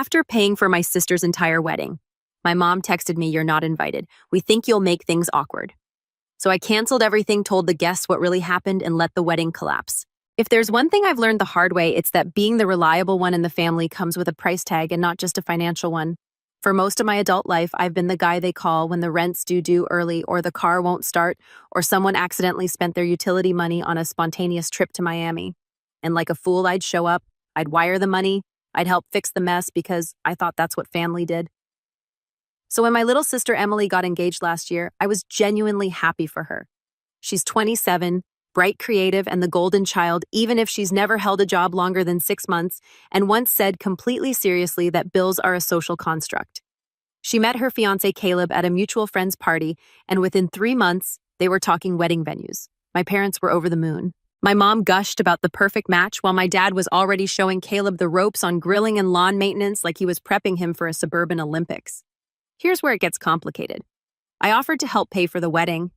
After paying for my sister's entire wedding, my mom texted me, "You're not invited. We think you'll make things awkward." So I canceled everything, told the guests what really happened, and let the wedding collapse. If there's one thing I've learned the hard way, it's that being the reliable one in the family comes with a price tag and not just a financial one. For most of my adult life, I've been the guy they call when the rent's due early, or the car won't start, or someone accidentally spent their utility money on a spontaneous trip to Miami. And like a fool, I'd show up, I'd wire the money, I'd help fix the mess because I thought that's what family did. So when my little sister Emily got engaged last year, I was genuinely happy for her. She's 27, bright, creative, and the golden child, even if she's never held a job longer than 6 months, and once said completely seriously that bills are a social construct. She met her fiancé Caleb at a mutual friend's party, and within 3 months, they were talking wedding venues. My parents were over the moon. My mom gushed about the perfect match while my dad was already showing Caleb the ropes on grilling and lawn maintenance like he was prepping him for a suburban Olympics. Here's where it gets complicated. I offered to help pay for the wedding,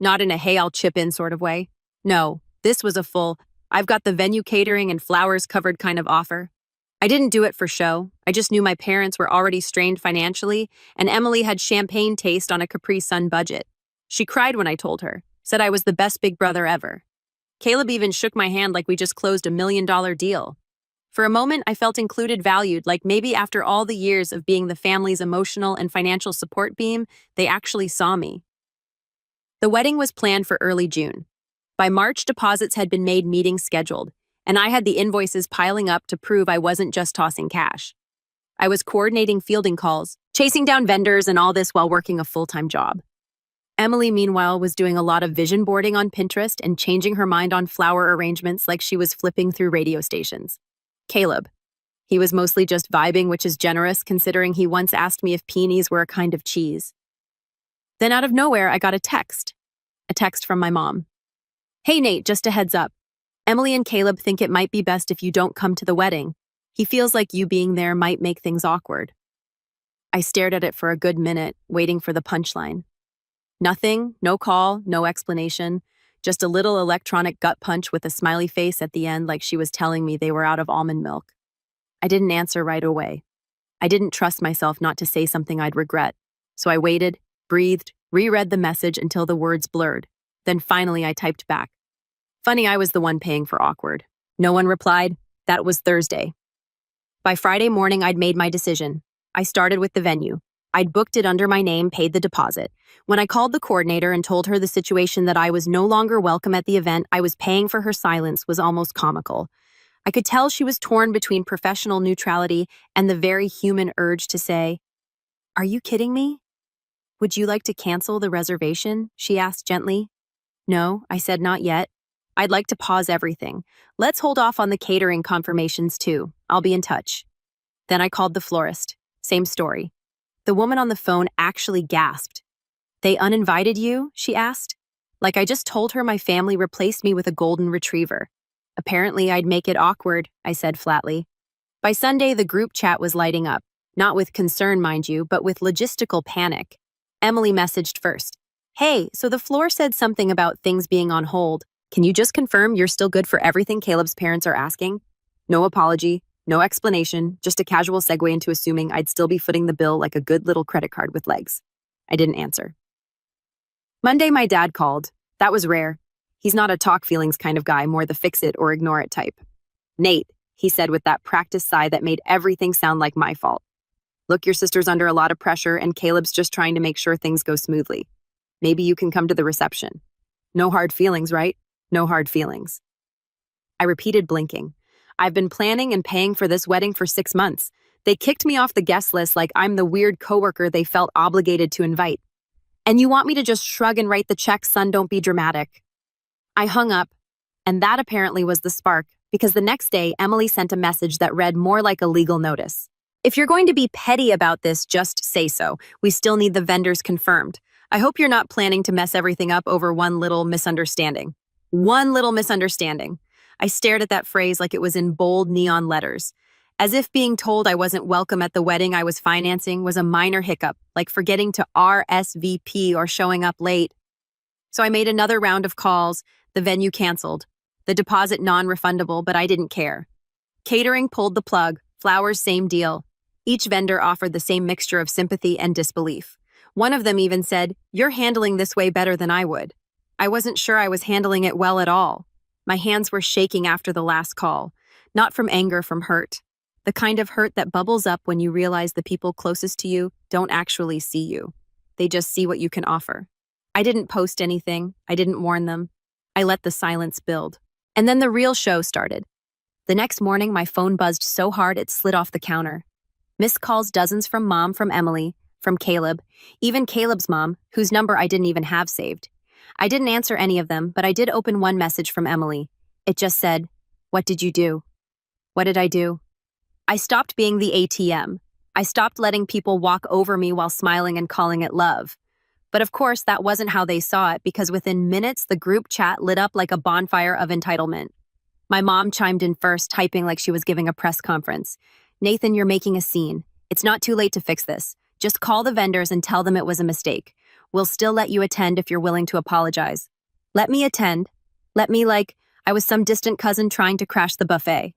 not in a "hey, I'll chip in" sort of way. No, this was a full, "I've got the venue catering and flowers covered" kind of offer. I didn't do it for show. I just knew my parents were already strained financially, and Emily had champagne taste on a Capri Sun budget. She cried when I told her, said I was the best big brother ever. Caleb even shook my hand like we just closed $1 million deal. For a moment, I felt included, valued, like maybe after all the years of being the family's emotional and financial support beam, they actually saw me. The wedding was planned for early June. By March, deposits had been made, meetings scheduled, and I had the invoices piling up to prove I wasn't just tossing cash. I was coordinating fielding calls, chasing down vendors, and all this while working a full-time job. Emily, meanwhile, was doing a lot of vision boarding on Pinterest and changing her mind on flower arrangements like she was flipping through radio stations. Caleb. He was mostly just vibing, which is generous considering he once asked me if peonies were a kind of cheese. Then out of nowhere, I got a text from my mom. "Hey Nate, just a heads up. Emily and Caleb think it might be best if you don't come to the wedding. He feels like you being there might make things awkward." I stared at it for a good minute, waiting for the punchline. Nothing, no call, no explanation, just a little electronic gut punch with a smiley face at the end like she was telling me they were out of almond milk. I didn't answer right away. I didn't trust myself not to say something I'd regret, so I waited, breathed, reread the message until the words blurred. Then finally I typed back. Funny, I was the one paying for awkward. No one replied. That was Thursday. By Friday morning, I'd made my decision. I started with the venue. I'd booked it under my name, paid the deposit. When I called the coordinator and told her the situation, that I was no longer welcome at the event I was paying for, her silence was almost comical. I could tell she was torn between professional neutrality and the very human urge to say, "Are you kidding me? Would you like to cancel the reservation?" she asked gently. "No," I said, "not yet. I'd like to pause everything. Let's hold off on the catering confirmations too. I'll be in touch." Then I called the florist. Same story. The woman on the phone actually gasped. "They uninvited you?" she asked. Like I just told her my family replaced me with a golden retriever. "Apparently I'd make it awkward," I said flatly. By Sunday, the group chat was lighting up. Not with concern, mind you, but with logistical panic. Emily messaged first. "Hey, so the floor said something about things being on hold. Can you just confirm you're still good for everything Caleb's parents are asking?" No apology, no explanation, just a casual segue into assuming I'd still be footing the bill like a good little credit card with legs. I didn't answer. Monday, my dad called. That was rare. He's not a talk feelings kind of guy, more the fix it or ignore it type. "Nate," he said with that practiced sigh that made everything sound like my fault. "Look, your sister's under a lot of pressure and Caleb's just trying to make sure things go smoothly. Maybe you can come to the reception. No hard feelings, right? No hard feelings." I repeated, blinking. I've been planning and paying for this wedding for 6 months. They kicked me off the guest list like I'm the weird coworker they felt obligated to invite. "And you want me to just shrug and write the check, son? Don't be dramatic." I hung up, and that apparently was the spark, because the next day, Emily sent a message that read more like a legal notice. "If you're going to be petty about this, just say so. We still need the vendors confirmed. I hope you're not planning to mess everything up over one little misunderstanding." One little misunderstanding. I stared at that phrase like it was in bold neon letters, as if being told I wasn't welcome at the wedding I was financing was a minor hiccup, like forgetting to RSVP or showing up late. So I made another round of calls, the venue canceled, the deposit non-refundable, but I didn't care. Catering pulled the plug, flowers same deal. Each vendor offered the same mixture of sympathy and disbelief. One of them even said, "You're handling this way better than I would." I wasn't sure I was handling it well at all. My hands were shaking after the last call, not from anger, from hurt. The kind of hurt that bubbles up when you realize the people closest to you don't actually see you. They just see what you can offer. I didn't post anything. I didn't warn them. I let the silence build. And then the real show started. The next morning, my phone buzzed so hard it slid off the counter. Missed calls dozens from Mom, from Emily, from Caleb, even Caleb's mom, whose number I didn't even have saved. I didn't answer any of them, but I did open one message from Emily. It just said, "What did you do?" What did I do? I stopped being the ATM. I stopped letting people walk over me while smiling and calling it love. But of course, that wasn't how they saw it, because within minutes, the group chat lit up like a bonfire of entitlement. My mom chimed in first, typing like she was giving a press conference. "Nathan, you're making a scene. It's not too late to fix this. Just call the vendors and tell them it was a mistake. We'll still let you attend if you're willing to apologize." Let me attend. Let me like I was some distant cousin trying to crash the buffet.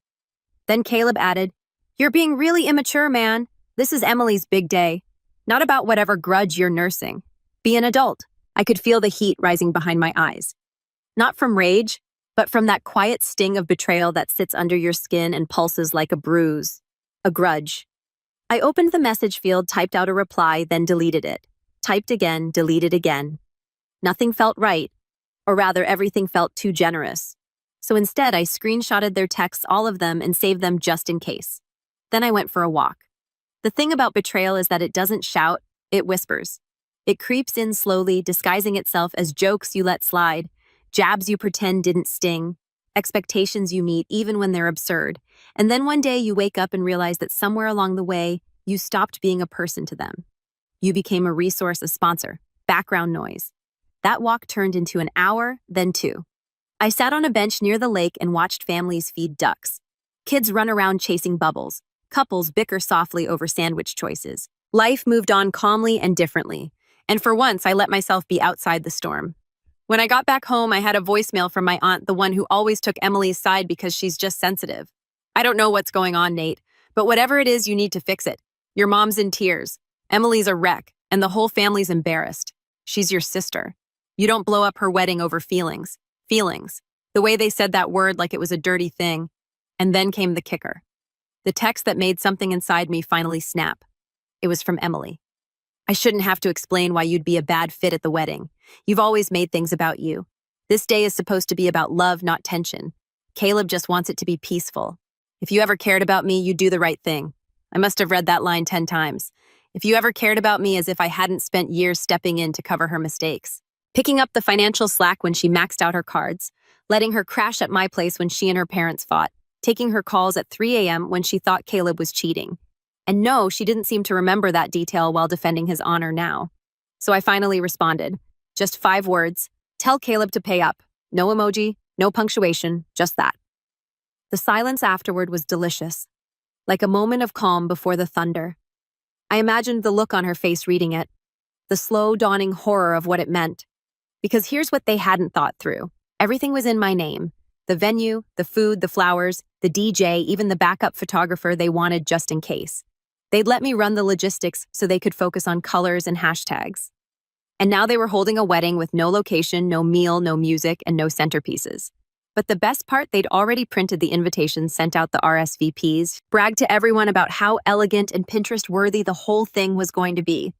Then Caleb added, "You're being really immature, man. This is Emily's big day. Not about whatever grudge you're nursing. Be an adult." I could feel the heat rising behind my eyes. Not from rage, but from that quiet sting of betrayal that sits under your skin and pulses like a bruise. A grudge. I opened the message field, typed out a reply, then deleted it. Typed again, deleted again. Nothing felt right, or rather everything felt too generous. So instead, I screenshotted their texts, all of them, and saved them just in case. Then I went for a walk. The thing about betrayal is that it doesn't shout, it whispers. It creeps in slowly, disguising itself as jokes you let slide, jabs you pretend didn't sting, expectations you meet even when they're absurd. And then one day you wake up and realize that somewhere along the way, you stopped being a person to them. You became a resource, a sponsor, background noise. That walk turned into an hour, then two. I sat on a bench near the lake and watched families feed ducks. Kids run around chasing bubbles. Couples bicker softly over sandwich choices. Life moved on calmly and differently. And for once, I let myself be outside the storm. When I got back home, I had a voicemail from my aunt, the one who always took Emily's side because she's just sensitive. "I don't know what's going on, Nate, but whatever it is, you need to fix it. Your mom's in tears. Emily's a wreck, and the whole family's embarrassed. She's your sister. You don't blow up her wedding over feelings." Feelings. The way they said that word like it was a dirty thing. And then came the kicker. The text that made something inside me finally snap. It was from Emily. "I shouldn't have to explain why you'd be a bad fit at the wedding. You've always made things about you. This day is supposed to be about love, not tension. Caleb just wants it to be peaceful. If you ever cared about me, you'd do the right thing." I must have read that line 10 times. If you ever cared about me, as if I hadn't spent years stepping in to cover her mistakes. Picking up the financial slack when she maxed out her cards, letting her crash at my place when she and her parents fought, taking her calls at 3 a.m. when she thought Caleb was cheating. And no, she didn't seem to remember that detail while defending his honor now. So I finally responded. Just 5 words. "Tell Caleb to pay up. No emoji, no punctuation, just that." The silence afterward was delicious, like a moment of calm before the thunder. I imagined the look on her face reading it, the slow dawning horror of what it meant. Because here's what they hadn't thought through. Everything was in my name. The venue, the food, the flowers, the DJ, even the backup photographer they wanted just in case. They'd let me run the logistics so they could focus on colors and hashtags. And now they were holding a wedding with no location, no meal, no music, and no centerpieces. But the best part, they'd already printed the invitations, sent out the RSVPs, bragged to everyone about how elegant and Pinterest-worthy the whole thing was going to be.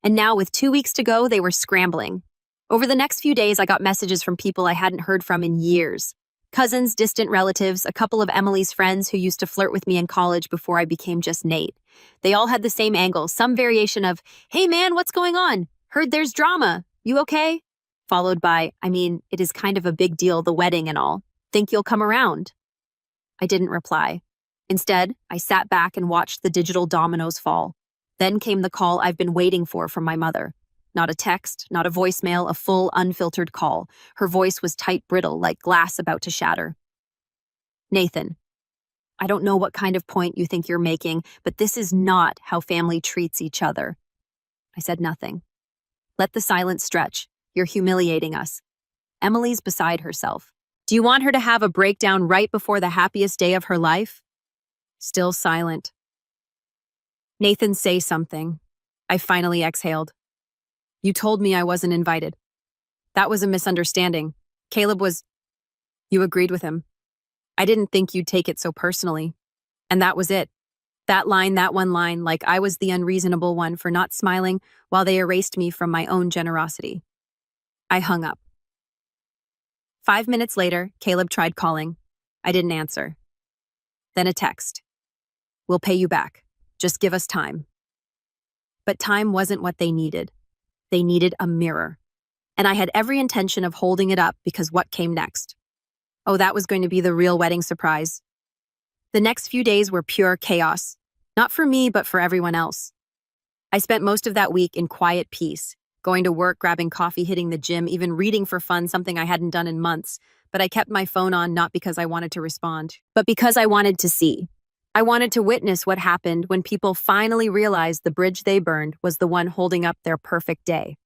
And now, with 2 weeks to go, they were scrambling. Over the next few days, I got messages from people I hadn't heard from in years. Cousins, distant relatives, a couple of Emily's friends who used to flirt with me in college before I became just Nate. They all had the same angle, some variation of, "Hey man, what's going on? Heard there's drama. You okay?" Followed by, it is kind of a big deal, the wedding and all. Think you'll come around?" I didn't reply. Instead, I sat back and watched the digital dominoes fall. Then came the call I've been waiting for from my mother. Not a text, not a voicemail, a full, unfiltered call. Her voice was tight, brittle, like glass about to shatter. "Nathan, I don't know what kind of point you think you're making, but this is not how family treats each other." I said nothing. "Let the silence stretch. You're humiliating us." Emily's beside herself. "Do you want her to have a breakdown right before the happiest day of her life?" Still silent. Nathan, say something. I finally exhaled. You told me I wasn't invited. That was a misunderstanding. Caleb was. You agreed with him. I didn't think you'd take it so personally. And that was it. That line, that one line, like I was the unreasonable one for not smiling while they erased me from my own generosity. I hung up. 5 minutes later, Caleb tried calling. I didn't answer. Then a text. We'll pay you back. Just give us time. But time wasn't what they needed. They needed a mirror. And I had every intention of holding it up because what came next? Oh, that was going to be the real wedding surprise. The next few days were pure chaos. Not for me, but for everyone else. I spent most of that week in quiet peace, going to work, grabbing coffee, hitting the gym, even reading for fun, something I hadn't done in months. But I kept my phone on not because I wanted to respond, but because I wanted to see. I wanted to witness what happened when people finally realized the bridge they burned was the one holding up their perfect day.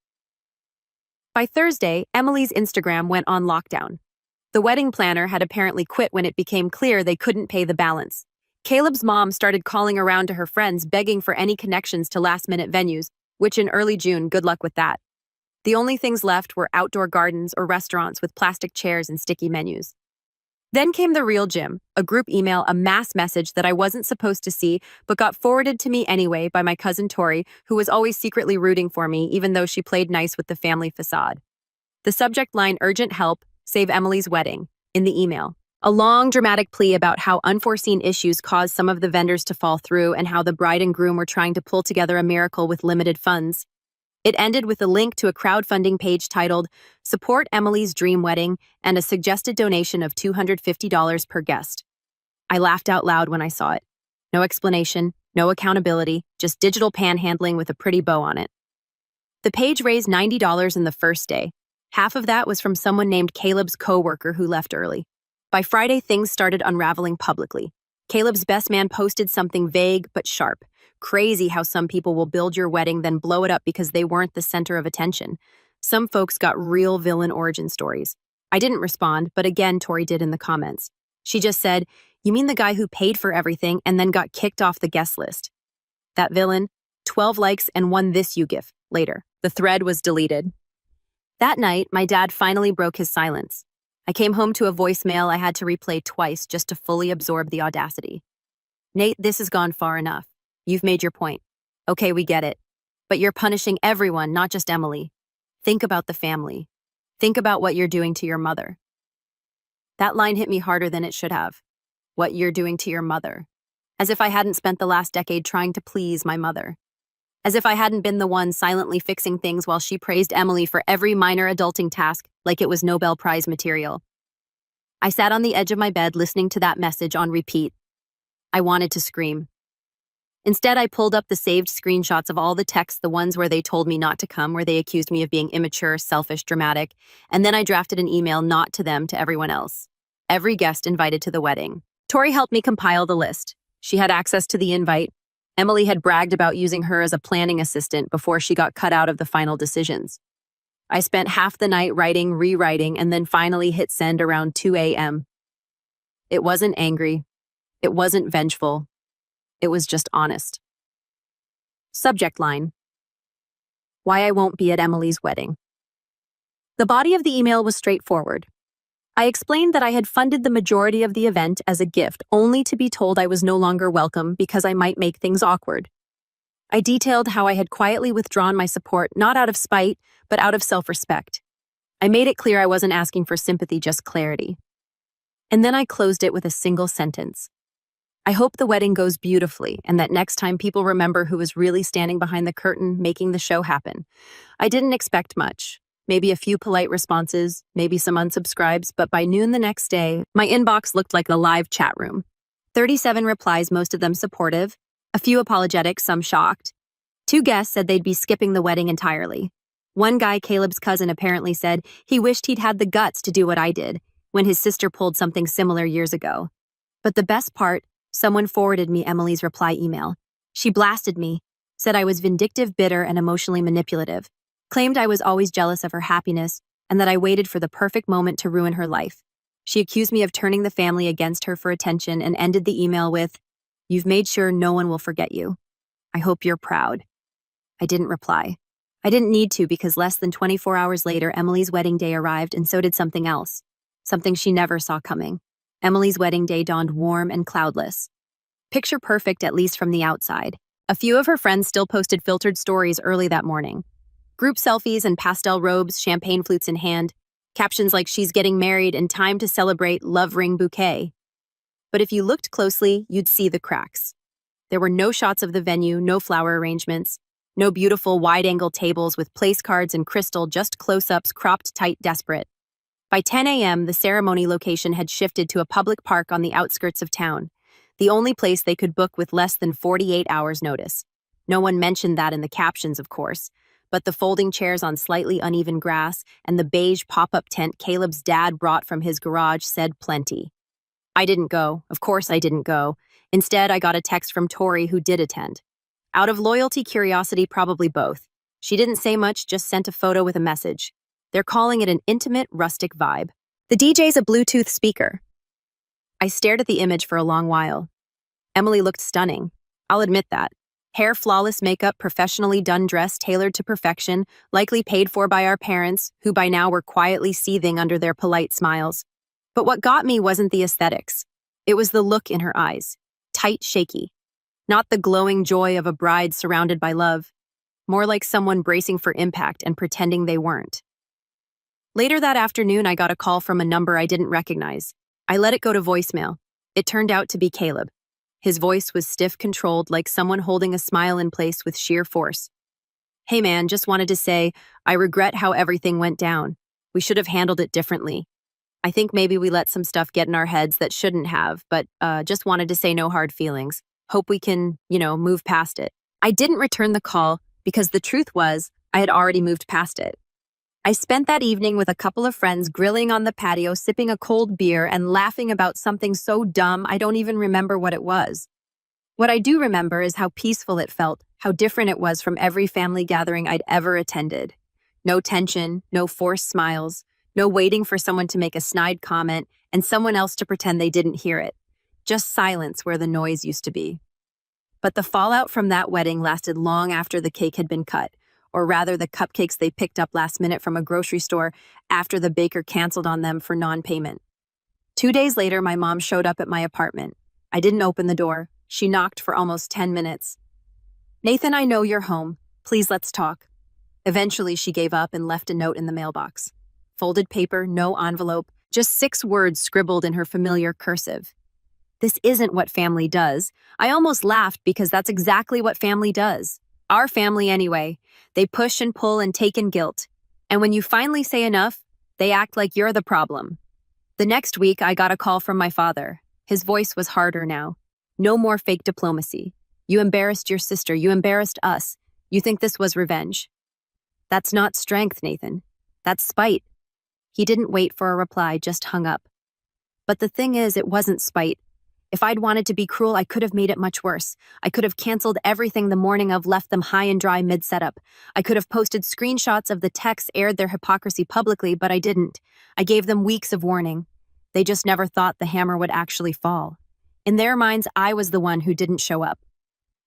By Thursday, Emily's Instagram went on lockdown. The wedding planner had apparently quit when it became clear they couldn't pay the balance. Caleb's mom started calling around to her friends begging for any connections to last-minute venues, which in early June, good luck with that. The only things left were outdoor gardens or restaurants with plastic chairs and sticky menus. Then came the real gym, a group email, a mass message that I wasn't supposed to see, but got forwarded to me anyway by my cousin Tori, who was always secretly rooting for me, even though she played nice with the family facade. The subject line, urgent help, save Emily's wedding, in the email. A long, dramatic plea about how unforeseen issues caused some of the vendors to fall through and how the bride and groom were trying to pull together a miracle with limited funds. It ended with a link to a crowdfunding page titled, Support Emily's Dream Wedding, and a suggested donation of $250 per guest. I laughed out loud when I saw it. No explanation, no accountability, just digital panhandling with a pretty bow on it. The page raised $90 in the first day. Half of that was from someone named Caleb's coworker who left early. By Friday, things started unraveling publicly. Caleb's best man posted something vague but sharp. Crazy how some people will build your wedding, then blow it up because they weren't the center of attention. Some folks got real villain origin stories. I didn't respond, but again, Tori did in the comments. She just said, "You mean the guy who paid for everything and then got kicked off the guest list?" That villain, 12 likes and one "this you" gif later. The thread was deleted. That night, my dad finally broke his silence. I came home to a voicemail I had to replay twice just to fully absorb the audacity. "Nate, this has gone far enough. You've made your point. Okay, we get it. But you're punishing everyone, not just Emily. Think about the family. Think about what you're doing to your mother." That line hit me harder than it should have. What you're doing to your mother. As if I hadn't spent the last decade trying to please my mother. As if I hadn't been the one silently fixing things while she praised Emily for every minor adulting task like it was Nobel Prize material. I sat on the edge of my bed listening to that message on repeat. I wanted to scream. Instead, I pulled up the saved screenshots of all the texts, the ones where they told me not to come, where they accused me of being immature, selfish, dramatic, and then I drafted an email not to them, to everyone else. Every guest invited to the wedding. Tori helped me compile the list. She had access to the invite. Emily had bragged about using her as a planning assistant before she got cut out of the final decisions. I spent half the night writing, rewriting, and then finally hit send around 2 a.m. It wasn't angry. It wasn't vengeful. It was just honest. Subject line: Why I won't be at Emily's wedding. The body of the email was straightforward. I explained that I had funded the majority of the event as a gift, only to be told I was no longer welcome because I might make things awkward. I detailed how I had quietly withdrawn my support, not out of spite, but out of self-respect. I made it clear I wasn't asking for sympathy, just clarity. And then I closed it with a single sentence. I hope the wedding goes beautifully and that next time people remember who was really standing behind the curtain making the show happen. I didn't expect much. Maybe a few polite responses, maybe some unsubscribes, but by noon the next day, my inbox looked like a live chat room. 37 replies, most of them supportive, a few apologetic, some shocked. 2 guests said they'd be skipping the wedding entirely. One guy, Caleb's cousin, apparently said he wished he'd had the guts to do what I did when his sister pulled something similar years ago. But the best part, someone forwarded me Emily's reply email. She blasted me, said I was vindictive, bitter, and emotionally manipulative, claimed I was always jealous of her happiness, and that I waited for the perfect moment to ruin her life. She accused me of turning the family against her for attention and ended the email with, "You've made sure no one will forget you." I hope you're proud. I didn't reply. I didn't need to because less than 24 hours later, Emily's wedding day arrived and so did something else. Something she never saw coming. Emily's wedding day dawned warm and cloudless. Picture perfect, at least from the outside. A few of her friends still posted filtered stories early that morning. Group selfies and pastel robes, champagne flutes in hand. Captions like "she's getting married and time to celebrate, love ring bouquet." But if you looked closely, you'd see the cracks. There were no shots of the venue, no flower arrangements, no beautiful wide-angle tables with place cards and crystal, just close-ups, cropped tight, desperate. By 10 a.m., the ceremony location had shifted to a public park on the outskirts of town, the only place they could book with less than 48 hours' notice. No one mentioned that in the captions, of course, but the folding chairs on slightly uneven grass and the beige pop-up tent Caleb's dad brought from his garage said plenty. I didn't go. Of course I didn't go. Instead, I got a text from Tori, who did attend. Out of loyalty, curiosity, probably both. She didn't say much, just sent a photo with a message. They're calling it an intimate, rustic vibe. The DJ's a Bluetooth speaker. I stared at the image for a long while. Emily looked stunning. I'll admit that. Hair, flawless makeup, professionally done dress tailored to perfection, likely paid for by our parents, who by now were quietly seething under their polite smiles. But what got me wasn't the aesthetics. It was the look in her eyes. Tight, shaky. Not the glowing joy of a bride surrounded by love. More like someone bracing for impact and pretending they weren't. Later that afternoon, I got a call from a number I didn't recognize. I let it go to voicemail. It turned out to be Caleb. His voice was stiff, controlled, like someone holding a smile in place with sheer force. "Hey man, just wanted to say, I regret how everything went down. We should have handled it differently. I think maybe we let some stuff get in our heads that shouldn't have, but just wanted to say no hard feelings. Hope we can, move past it." I didn't return the call because the truth was I had already moved past it. I spent that evening with a couple of friends grilling on the patio, sipping a cold beer and laughing about something so dumb I don't even remember what it was. What I do remember is how peaceful it felt, how different it was from every family gathering I'd ever attended. No tension, no forced smiles, no waiting for someone to make a snide comment and someone else to pretend they didn't hear it. Just silence where the noise used to be. But the fallout from that wedding lasted long after the cake had been cut, or rather the cupcakes they picked up last minute from a grocery store after the baker canceled on them for non-payment. 2 days later, my mom showed up at my apartment. I didn't open the door. She knocked for almost 10 minutes. "Nathan, I know you're home. Please, let's talk." Eventually, she gave up and left a note in the mailbox. Folded paper, no envelope, just 6 words scribbled in her familiar cursive. This isn't what family does. I almost laughed because that's exactly what family does. Our family anyway. They push and pull and take in guilt. And when you finally say enough, they act like you're the problem. The next week, I got a call from my father. His voice was harder now. "No more fake diplomacy. You embarrassed your sister. You embarrassed us. You think this was revenge." "That's not strength, Nathan. That's spite." He didn't wait for a reply, just hung up. But the thing is, it wasn't spite. If I'd wanted to be cruel, I could have made it much worse. I could have canceled everything the morning of, left them high and dry mid-setup. I could have posted screenshots of the texts, aired their hypocrisy publicly, but I didn't. I gave them weeks of warning. They just never thought the hammer would actually fall. In their minds, I was the one who didn't show up.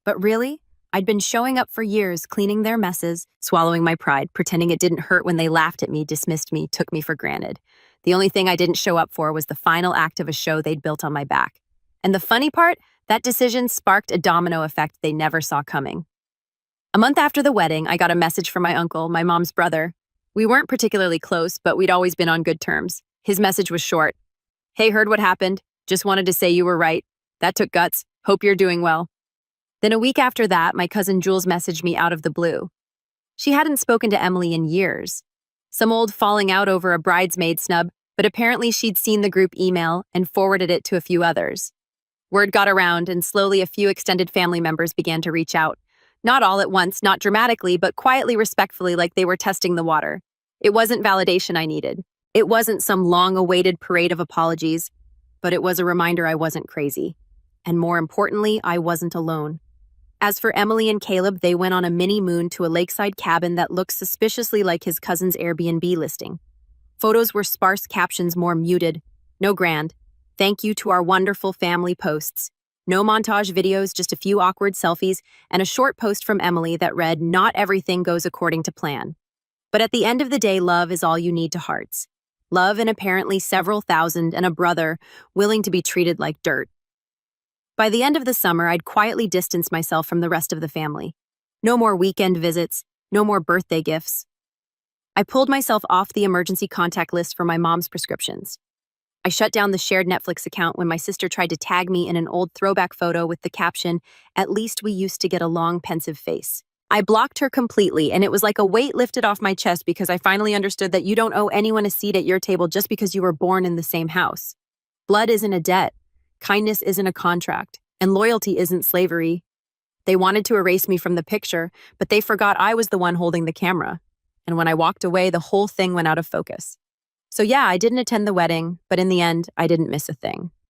But really, I'd been showing up for years, cleaning their messes, swallowing my pride, pretending it didn't hurt when they laughed at me, dismissed me, took me for granted. The only thing I didn't show up for was the final act of a show they'd built on my back. And the funny part, that decision sparked a domino effect they never saw coming. A month after the wedding, I got a message from my uncle, my mom's brother. We weren't particularly close, but we'd always been on good terms. His message was short. "Hey, heard what happened. Just wanted to say you were right. That took guts. Hope you're doing well." Then a week after that, my cousin Jules messaged me out of the blue. She hadn't spoken to Emily in years. Some old falling out over a bridesmaid snub, but apparently she'd seen the group email and forwarded it to a few others. Word got around, and slowly a few extended family members began to reach out. Not all at once, not dramatically, but quietly, respectfully, like they were testing the water. It wasn't validation I needed. It wasn't some long-awaited parade of apologies, but it was a reminder I wasn't crazy. And more importantly, I wasn't alone. As for Emily and Caleb, they went on a mini-moon to a lakeside cabin that looked suspiciously like his cousin's Airbnb listing. Photos were sparse, captions more muted. No grand. Thank you to our wonderful family posts. No montage videos, just a few awkward selfies, and a short post from Emily that read, "Not everything goes according to plan." But at the end of the day, love is all you need to hearts. Love and apparently several thousand and a brother willing to be treated like dirt. By the end of the summer, I'd quietly distanced myself from the rest of the family. No more weekend visits, no more birthday gifts. I pulled myself off the emergency contact list for my mom's prescriptions. I shut down the shared Netflix account when my sister tried to tag me in an old throwback photo with the caption, "At least we used to get a long, pensive face." I blocked her completely, and it was like a weight lifted off my chest because I finally understood that you don't owe anyone a seat at your table just because you were born in the same house. Blood isn't a debt, kindness isn't a contract, and loyalty isn't slavery. They wanted to erase me from the picture, but they forgot I was the one holding the camera. And when I walked away, the whole thing went out of focus. So yeah, I didn't attend the wedding, but in the end, I didn't miss a thing.